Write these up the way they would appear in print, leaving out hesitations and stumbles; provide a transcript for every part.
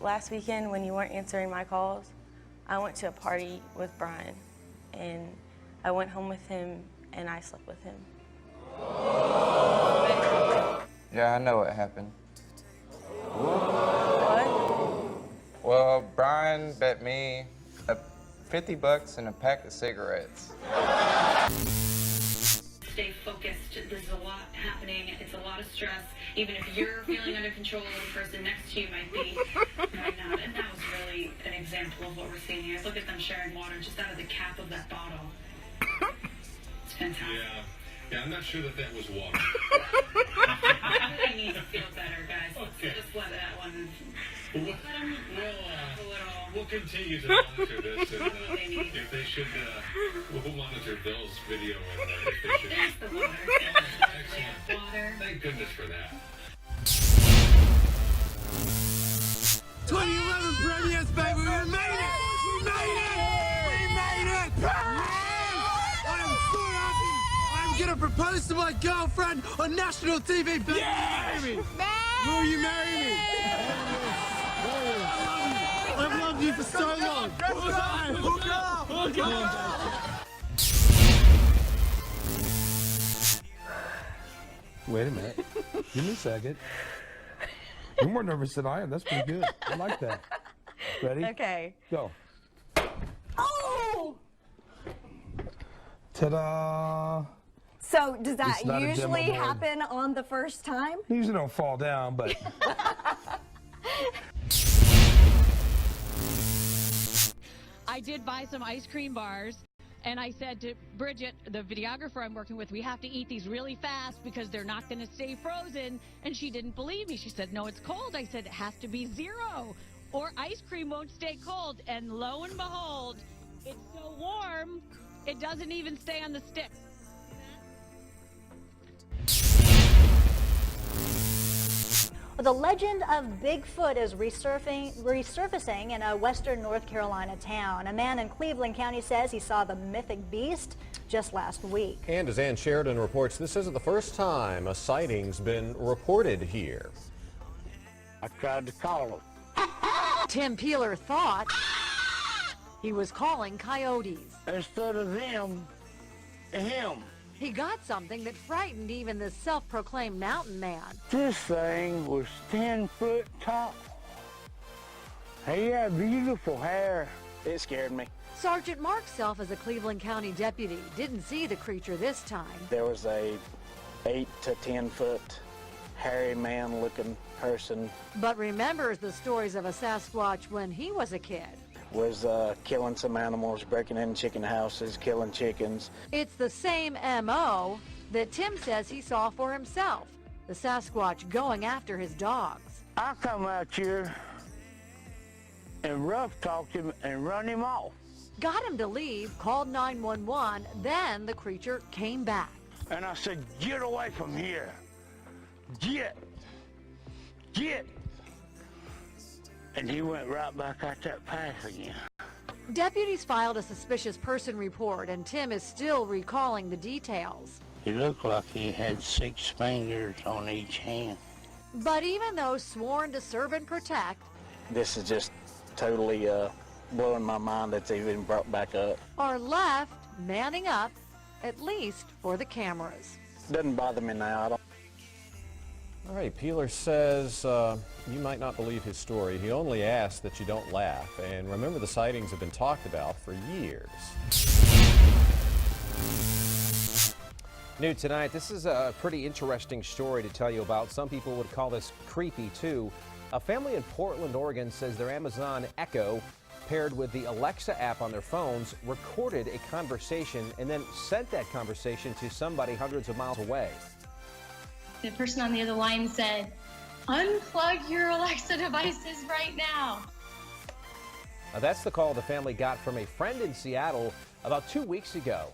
Last weekend when you weren't answering my calls, I went to a party with Brian, and I went home with him and I slept with him. Yeah, I know what happened. What? Well, Brian bet me $50 and a pack of cigarettes. Stay focused. There's a lot happening. It's a lot of stress. Even if you're feeling under control, the person next to you might be not. And that was really an example of what we're seeing here. Look at them sharing water just out of the cap of that bottle. It's fantastic. Yeah, I'm not sure that was water. I need to feel better, guys. Okay. Just let that one. We'll continue to monitor this, and if they should, we'll monitor Bill's video, and if they should. There's the water. Excellent. Water. Thank goodness for that. 2011 premieres, baby! We made it! We made it! We made it! I am so happy! I'm gonna propose to my girlfriend on national TV, baby! Yes! Will you marry me? Will you marry me? I've loved you for so long! Hook up! Wait a minute. Give me a second. You're more nervous than I am. That's pretty good. I like that. Ready? Okay. Go. Oh! Ta-da! So does that It's not a demo usually board. happen on the first time? Usually don't fall down, but I did buy some ice cream bars, and I said to Bridget, the videographer I'm working with, we have to eat these really fast because they're not going to stay frozen. And she didn't believe me. She said, no, it's cold. I said, it has to be 0 or ice cream won't stay cold. And lo and behold, it's so warm, it doesn't even stay on the stick. The legend of Bigfoot is resurfacing in a western North Carolina town. A man in Cleveland County says he saw the mythic beast just last week. And as Ann Sheridan reports, this isn't the first time a sighting's been reported here. I tried to call him. Tim Peeler thought he was calling coyotes. Instead of them, him. He got something that frightened even the self-proclaimed mountain man. This thing was 10 foot tall. He had beautiful hair. It scared me. Sergeant Mark Self, as a Cleveland County deputy, didn't see the creature this time. There was a 8 to 10 foot hairy man looking person. But remembers the stories of a Sasquatch when he was a kid. Was killing some animals, breaking in chicken houses, killing chickens. It's the same M.O. that Tim says he saw for himself, the Sasquatch going after his dogs. I come out here and rough talked him and run him off. Got him to leave, called 911, then the creature came back. And I said, get away from here. Get. And he went right back out that path again. Deputies filed a suspicious person report, and Tim is still recalling the details. He looked like he had 6 fingers on each hand. But even though sworn to serve and protect, This is just totally blowing my mind that's even brought back up. are left manning up, at least for the cameras. Doesn't bother me now. I don't. All right, Peeler says you might not believe his story. He only asks that you don't laugh. And remember, the sightings have been talked about for years. New tonight, this is a pretty interesting story to tell you about. Some people would call this creepy, too. A family in Portland, Oregon says their Amazon Echo, paired with the Alexa app on their phones, recorded a conversation and then sent that conversation to somebody hundreds of miles away. The person on the other line said, unplug your Alexa devices right now. Now, that's the call the family got from a friend in Seattle about 2 weeks ago.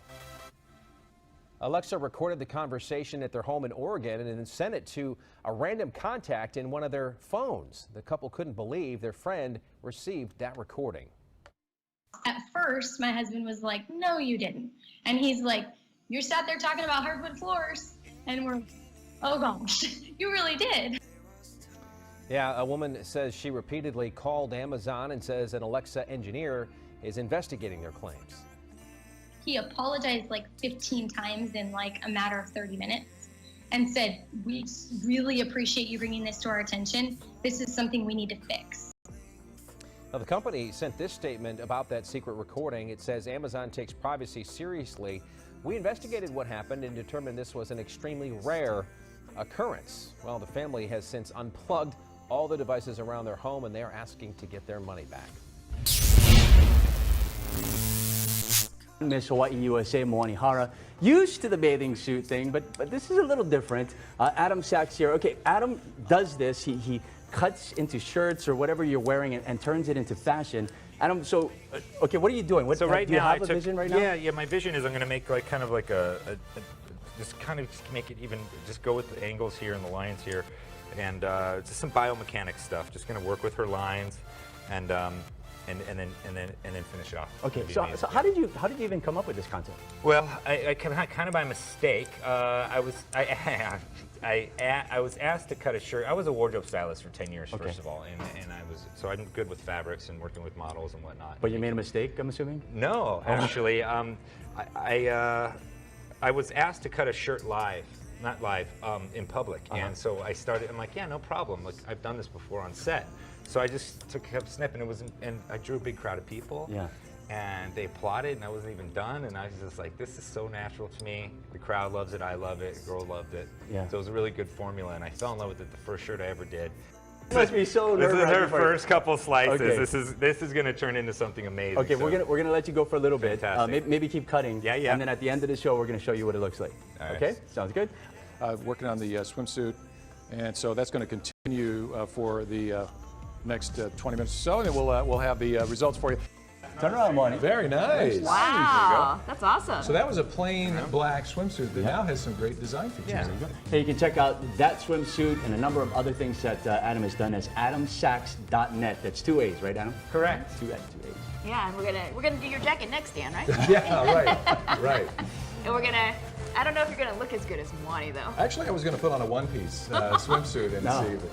Alexa recorded the conversation at their home in Oregon and then sent it to a random contact in one of their phones. The couple couldn't believe their friend received that recording. At first, my husband was like, no, you didn't. And he's like, you're sat there talking about hardwood floors. And we're, oh gosh, you really did. Yeah, a woman says she repeatedly called Amazon and says an Alexa engineer is investigating their claims. He apologized like 15 times in like a matter of 30 minutes and said, we really appreciate you bringing this to our attention. This is something we need to fix. Now, the company sent this statement about that secret recording. It says Amazon takes privacy seriously. We investigated what happened and determined this was an extremely rare occurrence. Well, the family has since unplugged all the devices around their home, and they're asking to get their money back. Miss Hawaii USA Moani Hara, used to the bathing suit thing, but this is a little different. Adam Sachs here. Okay, Adam does this. He cuts into shirts or whatever you're wearing and turns it into fashion. Adam, so, okay, what are you doing? So right do you now, have a vision right now? Yeah, my vision is I'm going to make like kind of like just kind of make it even, just go with the angles here and the lines here, and just some biomechanics stuff. Just going to work with her lines, and then finish it off. Okay, so how did you even come up with this concept? Well, I kind of by mistake. I was asked to cut a shirt. I was a wardrobe stylist for 10 years, first of all, and so I'm good with fabrics and working with models and whatnot. But you made a mistake, I'm assuming? No, actually, I was asked to cut a shirt not live, in public, and so I started. I'm like, yeah, no problem. Like I've done this before on set. So I just kept snipping. And I drew a big crowd of people. Yeah. And they applauded, and I wasn't even done. And I was just like, this is so natural to me. The crowd loves it. I love it. The girl loved it. Yeah. So it was a really good formula, and I fell in love with it the first shirt I ever did. It must be so nerve-wracking. This is her first couple slices. Okay. This is going to turn into something amazing. Okay, so. we're gonna let you go for a little Fantastic. bit. Maybe keep cutting. Yeah. And then at the end of the show, we're gonna show you what it looks like. All right. Okay, sounds good. Working on the swimsuit, and so that's going to continue for the next 20 minutes or so, and then we'll have the results for you. Turn around, Money. Very nice. Wow, that's awesome. So that was a plain black swimsuit that now has some great design features. Yeah. Hey, you can check out that swimsuit and a number of other things that Adam has done as adamsachs.net. That's 2 A's, right, Adam? Correct. 2 A's. Yeah, and we're gonna do your jacket next, Dan, right? Yeah, right. And I don't know if you're gonna look as good as Moani though. Actually, I was going to put on a one-piece swimsuit and see, but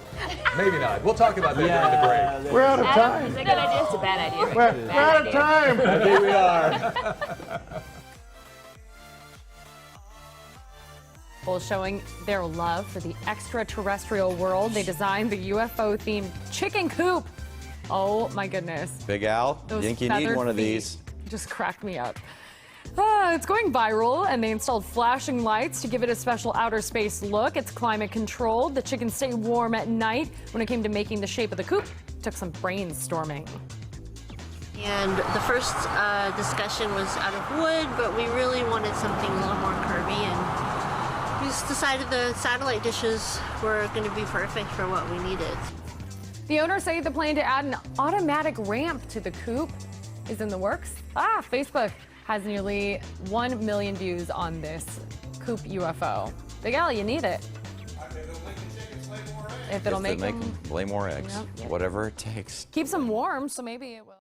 maybe not. We'll talk about that during the break. We're out of Adam, is that a good idea? It's a bad idea. We're out of time. I think we are. Showing their love for the extraterrestrial world. They designed the UFO-themed chicken coop. Oh my goodness. Big Al, you think you need one of these? Just cracked me up. It's going viral, and they installed flashing lights to give it a special outer space look. It's climate controlled. The chickens stay warm at night. When it came to making the shape of the coop, it took some brainstorming. And the first discussion was out of wood, but we really wanted something a little more curvy, and we just decided the satellite dishes were going to be perfect for what we needed. The owners say the plan to add an automatic ramp to the coop is in the works. Facebook has nearly 1 million views on this coop UFO. Big Al, you need it. If it'll make them lay more eggs, Yep. whatever it takes. Keeps them warm, so maybe it will.